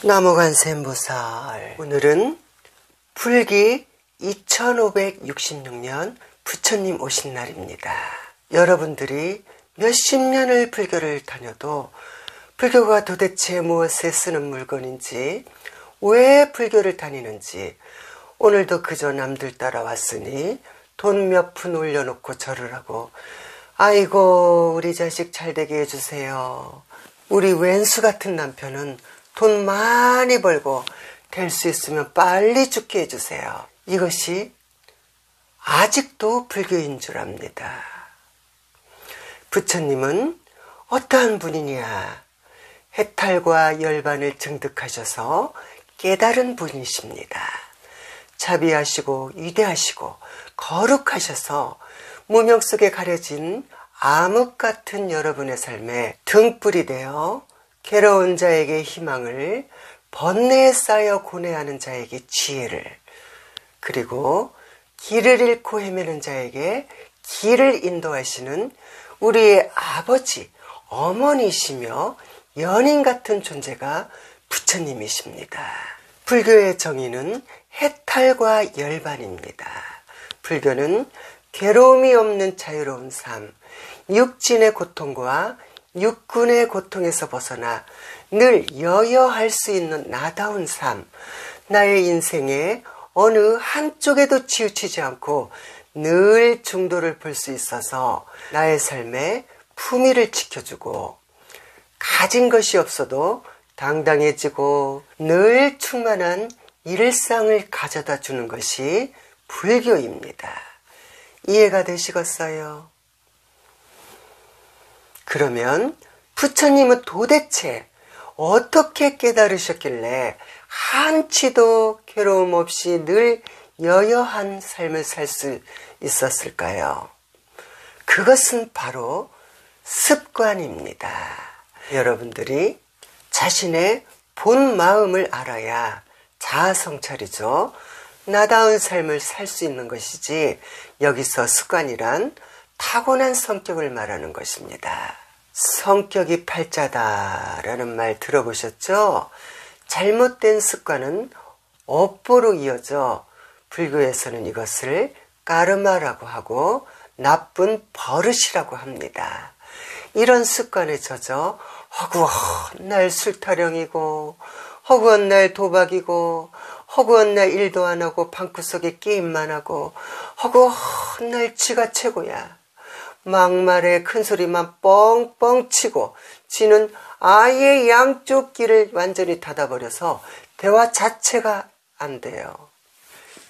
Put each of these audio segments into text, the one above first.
나무관세음보살. 오늘은 불기 2566년 부처님 오신 날입니다. 여러분들이 몇십 년을 불교를 다녀도 불교가 도대체 무엇에 쓰는 물건인지, 왜 불교를 다니는지, 오늘도 그저 남들 따라왔으니 돈 몇 푼 올려놓고 절을 하고, 아이고 우리 자식 잘되게 해주세요. 우리 왼수 같은 남편은 돈 많이 벌고 될 수 있으면 빨리 죽게 해주세요. 이것이 아직도 불교인 줄 압니다. 부처님은 어떠한 분이냐? 해탈과 열반을 증득하셔서 깨달은 분이십니다. 자비하시고 위대하시고 거룩하셔서 무명 속에 가려진 암흑 같은 여러분의 삶에 등불이 되어 괴로운 자에게 희망을, 번뇌에 쌓여 고뇌하는 자에게 지혜를, 그리고 길을 잃고 헤매는 자에게 길을 인도하시는 우리의 아버지, 어머니시며 연인 같은 존재가 부처님이십니다. 불교의 정의는 해탈과 열반입니다. 불교는 괴로움이 없는 자유로운 삶, 육진의 고통과 육군의 고통에서 벗어나 늘 여여할 수 있는 나다운 삶, 나의 인생에 어느 한쪽에도 치우치지 않고 늘 중도를 볼 수 있어서 나의 삶에 품위를 지켜주고, 가진 것이 없어도 당당해지고 늘 충만한 일상을 가져다 주는 것이 불교입니다. 이해가 되시겠어요? 그러면 부처님은 도대체 어떻게 깨달으셨길래 한치도 괴로움 없이 늘 여여한 삶을 살 수 있었을까요? 그것은 바로 습관입니다. 여러분들이 자신의 본 마음을 알아야 자아성찰이죠. 나다운 삶을 살 수 있는 것이지, 여기서 습관이란 타고난 성격을 말하는 것입니다. 성격이 팔자다라는 말 들어보셨죠? 잘못된 습관은 업보로 이어져 불교에서는 이것을 까르마라고 하고 나쁜 버릇이라고 합니다. 이런 습관에 젖어 허구한 날 술타령이고, 허구한 날 도박이고, 허구한 날 일도 안 하고 방구석에 게임만 하고, 허구한 날 지가 최고야. 막말에 큰소리만 뻥뻥 치고, 지는 아예 양쪽 귀를 완전히 닫아버려서 대화 자체가 안 돼요.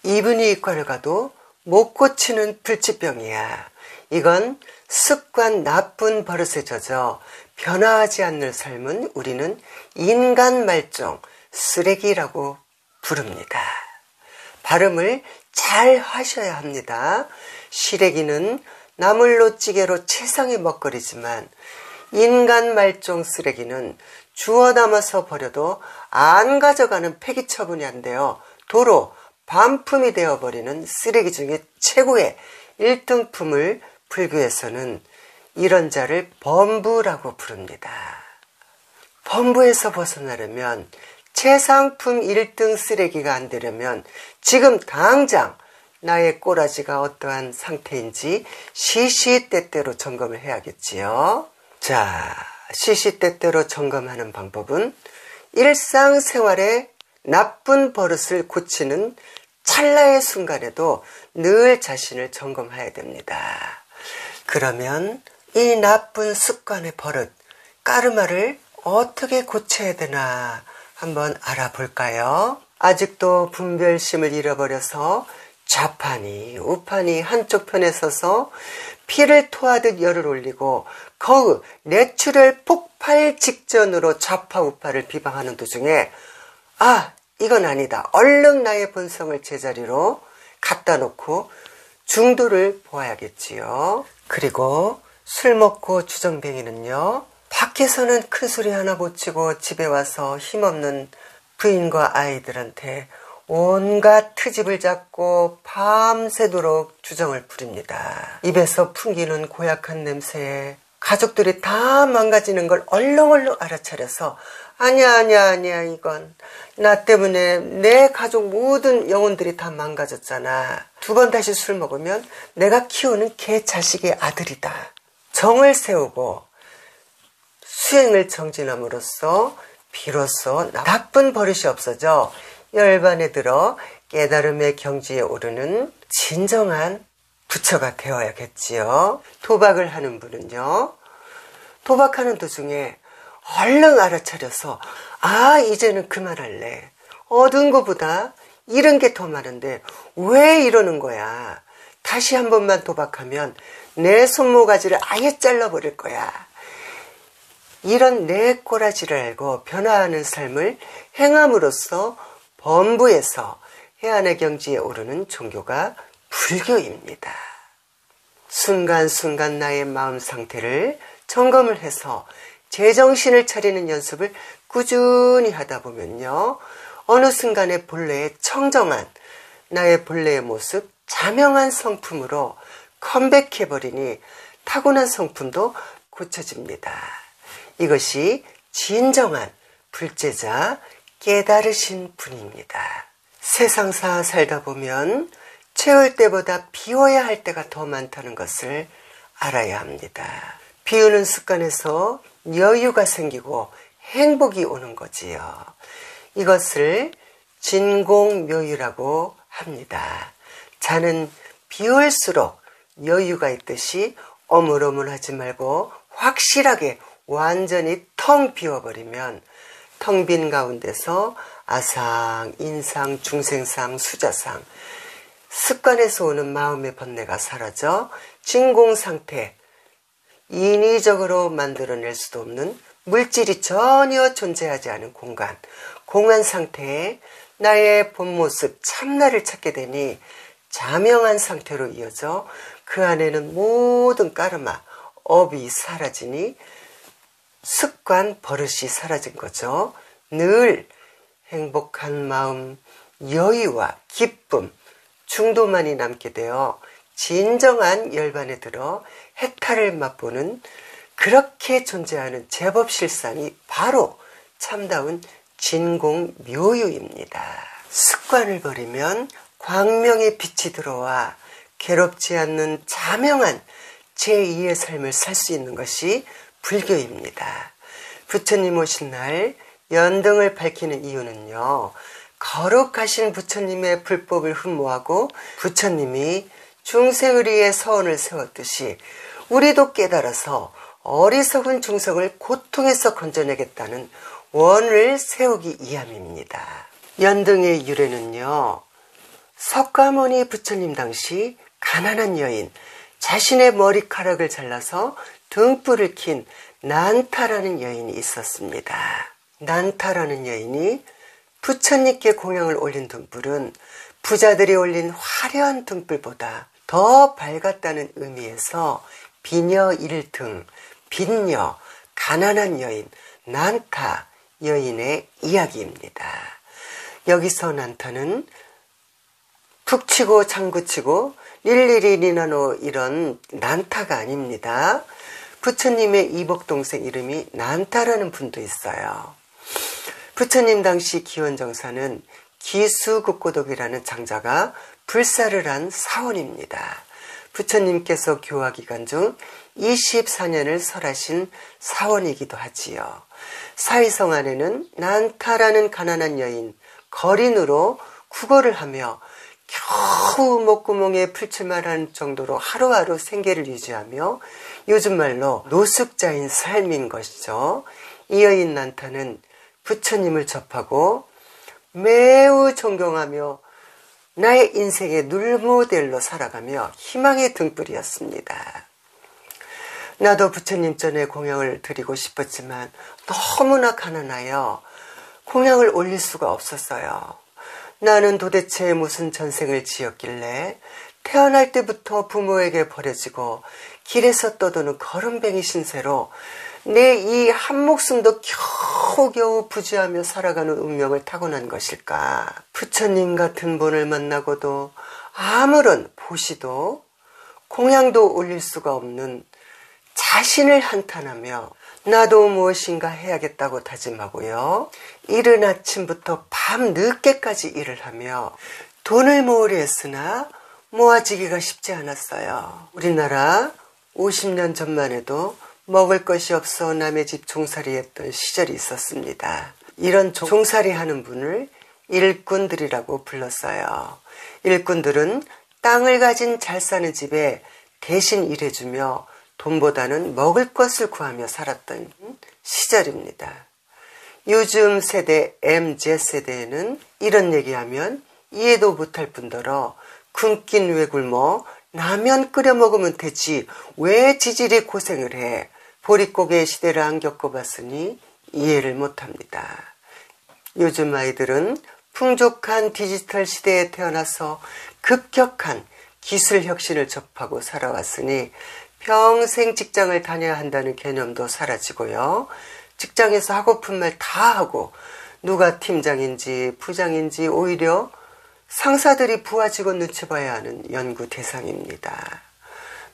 이분이 이과를 가도 못 고치는 불치병이야. 이건 습관, 나쁜 버릇에 젖어 변화하지 않는 삶은 우리는 인간 말종, 쓰레기라고 부릅니다. 발음을 잘 하셔야 합니다. 시래기는 나물로 찌개로 채상에 먹거리지만, 인간 말종 쓰레기는 주워 담아서 버려도 안 가져가는 폐기 처분이 안 돼요. 도로 반품이 되어버리는 쓰레기 중에 최고의 1등품을 불교에서는 이런 자를 범부라고 부릅니다. 범부에서 벗어나려면, 최상품 1등 쓰레기가 안 되려면 지금 당장 나의 꼬라지가 어떠한 상태인지 시시때때로 점검을 해야겠지요. 자, 시시때때로 점검하는 방법은 일상생활에 나쁜 버릇을 고치는 찰나의 순간에도 늘 자신을 점검해야 됩니다. 그러면 이 나쁜 습관의 버릇, 까르마를 어떻게 고쳐야 되나 한번 알아볼까요? 아직도 분별심을 잃어버려서 좌판이 우판이 한쪽 편에 서서 피를 토하듯 열을 올리고 거의 뇌출혈 폭발 직전으로 좌파 우파를 비방하는 도중에, 아, 이건 아니다. 얼른 나의 본성을 제자리로 갖다 놓고 중도를 보아야겠지요. 그리고 술 먹고 주정뱅이는요, 밖에서는 큰 소리 하나 못 치고 집에 와서 힘없는 부인과 아이들한테 온갖 트집을 잡고 밤새도록 주정을 부립니다. 입에서 풍기는 고약한 냄새에 가족들이 다 망가지는 걸 얼렁얼렁 알아차려서 아니야, 이건. 나 때문에 내 가족 모든 영혼들이 다 망가졌잖아. 2번 다시 술 먹으면 내가 키우는 개 자식의 아들이다. 정을 세우고 수행을 정진함으로써 비로소 나쁜 버릇이 없어져 열반에 들어 깨달음의 경지에 오르는 진정한 부처가 되어야겠지요. 도박을 하는 분은요, 도박하는 도중에 얼른 알아차려서 이제는 그만할래. 얻은 것보다 잃은 게 더 많은데 왜 이러는 거야. 다시 한 번만 도박하면 내 손모가지를 아예 잘라버릴 거야. 이런 내 꼬라지를 알고 변화하는 삶을 행함으로써 범부에서 해안의 경지에 오르는 종교가 불교입니다. 순간순간 나의 마음 상태를 점검을 해서 제정신을 차리는 연습을 꾸준히 하다 보면요, 어느 순간에 본래의 청정한 나의 본래의 모습, 자명한 성품으로 컴백해버리니 타고난 성품도 고쳐집니다. 이것이 진정한 불제자 깨달으신 분입니다. 세상사 살다 보면 채울 때보다 비워야 할 때가 더 많다는 것을 알아야 합니다. 비우는 습관에서 여유가 생기고 행복이 오는 거지요. 이것을 진공묘유라고 합니다. 자는 비울수록 여유가 있듯이 어물어물하지 말고 확실하게 완전히 텅 비워버리면 텅 빈 가운데서 아상, 인상, 중생상, 수자상, 습관에서 오는 마음의 번뇌가 사라져 진공상태, 인위적으로 만들어낼 수도 없는 물질이 전혀 존재하지 않은 공간, 공한 상태에 나의 본 모습, 참나를 찾게 되니 자명한 상태로 이어져 그 안에는 모든 까르마, 업이 사라지니 습관, 버릇이 사라진 거죠. 늘 행복한 마음, 여유와 기쁨, 중도만이 남게 되어 진정한 열반에 들어 해탈을 맛보는 그렇게 존재하는 제법 실상이 바로 참다운 진공묘유입니다. 습관을 버리면 광명의 빛이 들어와 괴롭지 않는 자명한 제2의 삶을 살 수 있는 것이 불교입니다. 부처님 오신 날 연등을 밝히는 이유는요, 거룩하신 부처님의 불법을 흠모하고 부처님이 중생을 위해 서원을 세웠듯이 우리도 깨달아서 어리석은 중생을 고통에서 건져내겠다는 원을 세우기 위함입니다. 연등의 유래는요, 석가모니 부처님 당시 가난한 여인, 자신의 머리카락을 잘라서 등불을 킨 난타라는 여인이 있었습니다. 난타라는 여인이 부처님께 공양을 올린 등불은 부자들이 올린 화려한 등불보다 더 밝았다는 의미에서 비녀 1등, 빈녀, 가난한 여인, 난타 여인의 이야기입니다. 여기서 난타는 푹치고 장구치고 릴리리 니나노 이런 난타가 아닙니다. 부처님의 이복동생 이름이 난타라는 분도 있어요. 부처님 당시 기원정사는 기수국고독이라는 장자가 불사를 한 사원입니다. 부처님께서 교화 기간 중 24년을 설하신 사원이기도 하지요. 사위성 안에는 난타라는 가난한 여인 거린으로 구걸을 하며 겨우 목구멍에 풀칠만한 정도로 하루하루 생계를 유지하며 요즘 말로 노숙자인 삶인 것이죠. 이 여인 난타는 부처님을 접하고 매우 존경하며 나의 인생의 룰모델로 살아가며 희망의 등불이었습니다. 나도 부처님 전에 공양을 드리고 싶었지만 너무나 가난하여 공양을 올릴 수가 없었어요. 나는 도대체 무슨 전생을 지었길래 태어날 때부터 부모에게 버려지고 길에서 떠도는 거름뱅이 신세로 내 이 한 목숨도 겨우겨우 부지하며 살아가는 운명을 타고난 것일까. 부처님 같은 분을 만나고도 아무런 보시도 공양도 올릴 수가 없는 자신을 한탄하며 나도 무엇인가 해야겠다고 다짐하고요. 이른 아침부터 밤 늦게까지 일을 하며 돈을 모으려 했으나 모아지기가 쉽지 않았어요. 우리나라 50년 전만 해도 먹을 것이 없어 남의 집 종살이 했던 시절이 있었습니다. 이런 종살이 하는 분을 일꾼들이라고 불렀어요. 일꾼들은 땅을 가진 잘 사는 집에 대신 일해주며 돈보다는 먹을 것을 구하며 살았던 시절입니다. 요즘 세대 MZ세대에는 이런 얘기하면 이해도 못할 뿐더러 굶긴 왜 굶어? 라면 끓여 먹으면 되지 왜 지질이 고생을 해? 보릿고개 시대를 안 겪어봤으니 이해를 못합니다. 요즘 아이들은 풍족한 디지털 시대에 태어나서 급격한 기술 혁신을 접하고 살아왔으니 평생 직장을 다녀야 한다는 개념도 사라지고요. 직장에서 하고픈 말 다 하고 누가 팀장인지 부장인지 오히려 상사들이 부하 직원 눈치 봐야 하는 연구 대상입니다.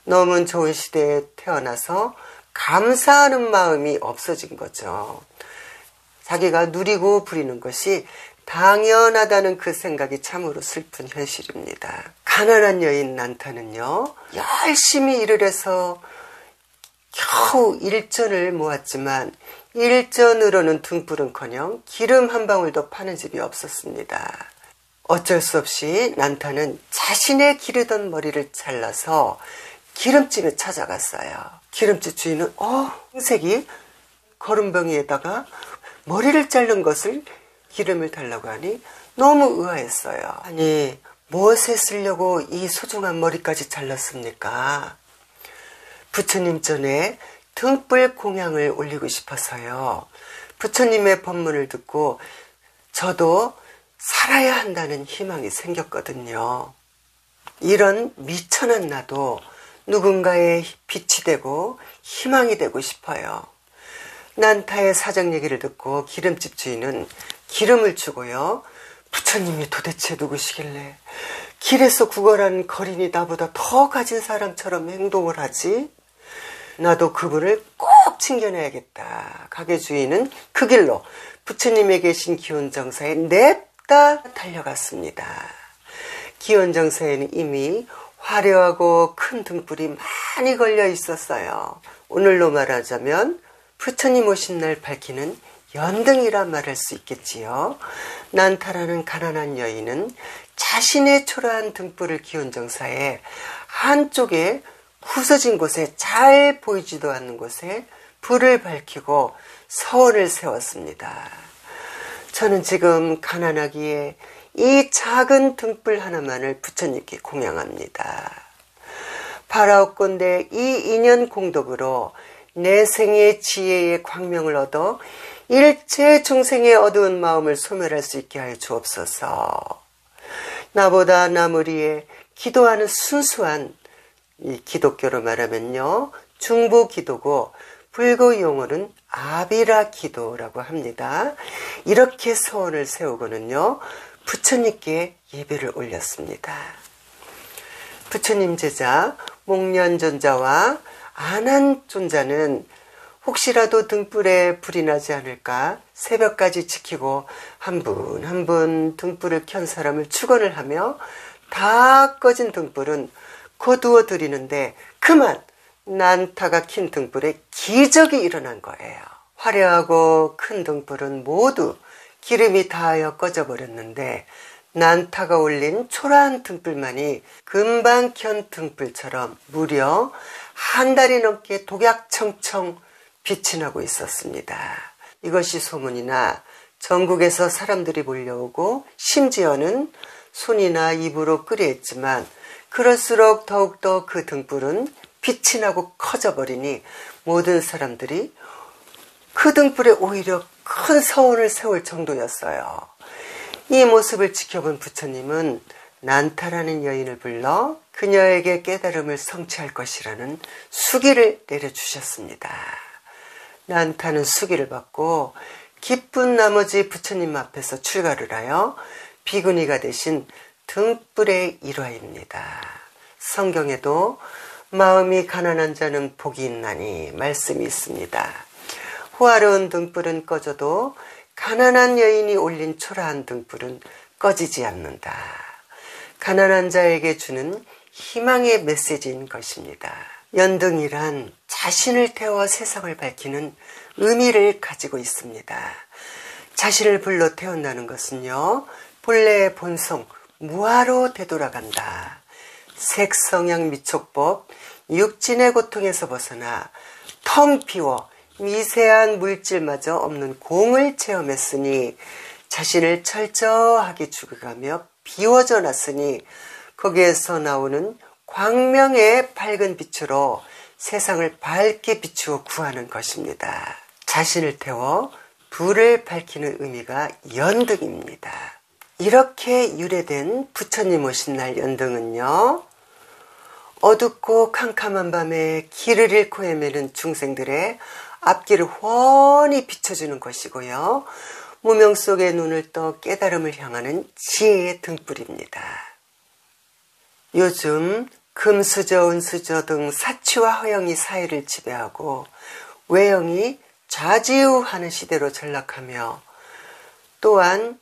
너무 좋은 시대에 태어나서 감사하는 마음이 없어진 거죠. 자기가 누리고 부리는 것이 당연하다는 그 생각이 참으로 슬픈 현실입니다. 가난한 여인 난타는요, 열심히 일을 해서 겨우 일전을 모았지만 일전으로는 등불은커녕 기름 한 방울도 파는 집이 없었습니다. 어쩔 수 없이 난타는 자신의 기르던 머리를 잘라서 기름집에 찾아갔어요. 기름집 주인은 흰색이 거름병이에다가 머리를 자른 것을 기름을 달라고 하니 너무 의아했어요. 아니 무엇에 쓰려고 이 소중한 머리까지 잘랐습니까? 부처님 전에 등불 공양을 올리고 싶어서요. 부처님의 법문을 듣고 저도 살아야 한다는 희망이 생겼거든요. 이런 미천한 나도 누군가의 빛이 되고 희망이 되고 싶어요. 난타의 사정 얘기를 듣고 기름집 주인은 기름을 주고요. 부처님이 도대체 누구시길래 길에서 구걸하는 거린이 나보다 더 가진 사람처럼 행동을 하지? 나도 그분을 꼭 챙겨내야겠다. 가게 주인은 그 길로 부처님에 계신 기원정사에 냅다 달려갔습니다. 기원정사에는 이미 화려하고 큰 등불이 많이 걸려 있었어요. 오늘로 말하자면 부처님 오신 날 밝히는 연등이라 말할 수 있겠지요. 난타라는 가난한 여인은 자신의 초라한 등불을 기원정사에 한쪽에 부서진 곳에 잘 보이지도 않는 곳에 불을 밝히고 서원을 세웠습니다. 저는 지금 가난하기에 이 작은 등불 하나만을 부처님께 공양합니다. 바라옵건대 이 인연 공덕으로 내 생의 지혜의 광명을 얻어 일체 중생의 어두운 마음을 소멸할 수 있게 하여 주옵소서. 나보다 남을 위해 기도하는 순수한, 이 기독교로 말하면요, 중보 기도고 불교 용어는 아비라 기도라고 합니다. 이렇게 서원을 세우고는요, 부처님께 예배를 올렸습니다. 부처님 제자 목련존자와 안한존자는 혹시라도 등불에 불이 나지 않을까 새벽까지 지키고 한 분 한 분 등불을 켠 사람을 축원을 하며 다 꺼진 등불은 거두어 드리는데 그만 난타가 킨 등불에 기적이 일어난 거예요. 화려하고 큰 등불은 모두 기름이 닿아 꺼져버렸는데 난타가 올린 초라한 등불만이 금방 켠 등불처럼 무려 한 달이 넘게 독약청청 빛이 나고 있었습니다. 이것이 소문이 나 전국에서 사람들이 몰려오고 심지어는 손이나 입으로 끓여했지만 그럴수록 더욱더 그 등불은 빛이 나고 커져버리니 모든 사람들이 그 등불에 오히려 큰 서원을 세울 정도였어요. 이 모습을 지켜본 부처님은 난타라는 여인을 불러 그녀에게 깨달음을 성취할 것이라는 수기를 내려주셨습니다. 난타는 수기를 받고 기쁜 나머지 부처님 앞에서 출가를 하여 비구니가 되신 등불의 일화입니다. 성경에도 마음이 가난한 자는 복이 있나니 말씀이 있습니다. 호화로운 등불은 꺼져도 가난한 여인이 올린 초라한 등불은 꺼지지 않는다. 가난한 자에게 주는 희망의 메시지인 것입니다. 연등이란 자신을 태워 세상을 밝히는 의미를 가지고 있습니다. 자신을 불러 태운다는 것은요, 본래의 본성, 무아로 되돌아간다. 색성향 미촉법, 육진의 고통에서 벗어나 텅 비워 미세한 물질마저 없는 공을 체험했으니 자신을 철저하게 죽여가며 비워져 놨으니 거기에서 나오는 광명의 밝은 빛으로 세상을 밝게 비추어 구하는 것입니다. 자신을 태워 불을 밝히는 의미가 연등입니다. 이렇게 유래된 부처님 오신 날 연등은요, 어둡고 캄캄한 밤에 길을 잃고 헤매는 중생들의 앞길을 훤히 비춰주는 것이고요, 무명 속에 눈을 떠 깨달음을 향하는 지혜의 등불입니다. 요즘 금수저, 은수저 등 사치와 허영이 사회를 지배하고 외형이 좌지우하는 시대로 전락하며, 또한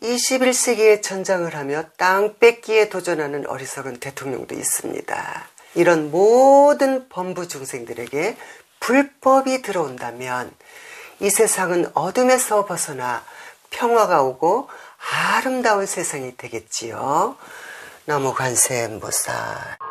21세기에 전장을 하며 땅 뺏기에 도전하는 어리석은 대통령도 있습니다. 이런 모든 범부 중생들에게 불법이 들어온다면 이 세상은 어둠에서 벗어나 평화가 오고 아름다운 세상이 되겠지요. 나무 관세음보살.